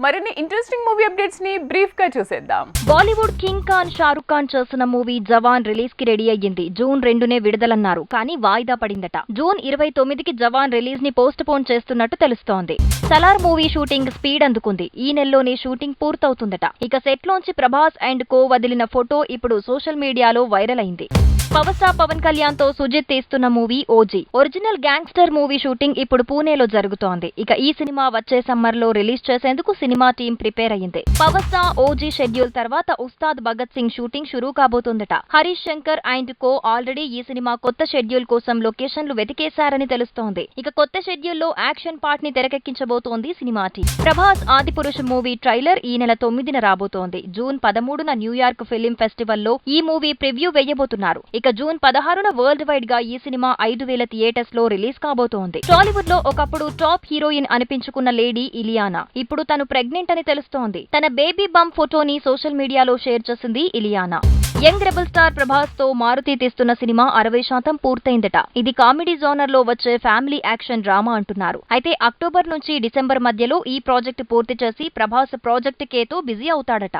మరిన్ని interesting movie updates ని brief గా చూసేద్దాం. బాలీవుడ్ కింగ్ ఖాన్ షారుఖ్ ఖాన్ చేసిన మూవీ జవాన్ రిలీజ్ కి రెడీ అయ్యింది. జూన్ 2నే విడుదలన్నారు, కానీ వాయిదా పడిందట. జూన్ 29కి జవాన్ రిలీజ్ ని పోస్ట్ పోన్ చేస్తున్నట్టు తెలుస్తోంది. సలార్ మూవీ షూటింగ్ స్పీడ్ అందుకుంది. ఈ నెలలోనే షూటింగ్ పూర్తవుతుందట. ఇక సెట్ లోంచి ప్రభాస్ అండ్ కో వదిలిన ఫోటో ఇప్పుడు సోషల్ మీడియాలో వైరల్ అయింది. పవర్ స్టార్ పవన్ కళ్యాణ్ తో సుజిత్ తీస్తున్న movie OG original gangster movie shooting ఇప్పుడు పూణేలో జరుగుతోంది. ఇక ఈ సినిమా వచ్చే సమ్మర్ లో రిలీజ్ చేసేందుకు సినిమా టీం ప్రిపేర్ అయ్యింది. పవర్ స్టార్ ఓజీ షెడ్యూల్ తర్వాత ఉస్తాద్ భగత్ సింగ్ షూటింగ్ షురూ కాబోతుందట. Harish Shankar and co already ఈ సినిమా కొత్త షెడ్యూల్ కోసం లొకేషన్లు వెతికేశారని తెలుస్తోంది. ఇక కొత్త షెడ్యూల్లో యాక్షన్ పార్ట్ ని తెరకెక్కించబోతోంది cinema team. Prabhas Adipurush movie trailer ఈ నెల 9న రాబోతోంది. జూన్ 13న న్యూయార్క్ ఫిలిం ఫెస్టివల్ లో ఈ మూవీ ప్రివ్యూ వేయబోతున్నారు. ఇక జూన్ 16న వరల్డ్ వైడ్ గా ఈ సినిమా 5,000 థియేటర్స్ లో రిలీజ్ కాబోతోంది. టాలీవుడ్ లో ఒకప్పుడు టాప్ హీరోయిన్ అనిపించుకున్న లేడీ ఇలియానా ఇప్పుడు తను ప్రెగ్నెంట్ అని తెలుస్తోంది. తన బేబీ బంప్ ఫోటోని సోషల్ మీడియాలో షేర్ చేసింది Ileana. Young rebel star Prabhas తో మారుతి తీస్తున్న సినిమా 60% పూర్తయిందట. ఇది కామెడీ జోనర్ లో వచ్చే ఫ్యామిలీ యాక్షన్ డ్రామా అంటున్నారు. అయితే అక్టోబర్ నుంచి డిసెంబర్ మధ్యలో ఈ ప్రాజెక్ట్ పూర్తి చేసి ప్రభాస్ ప్రాజెక్ట్ కేతో బిజీ అవుతాడట.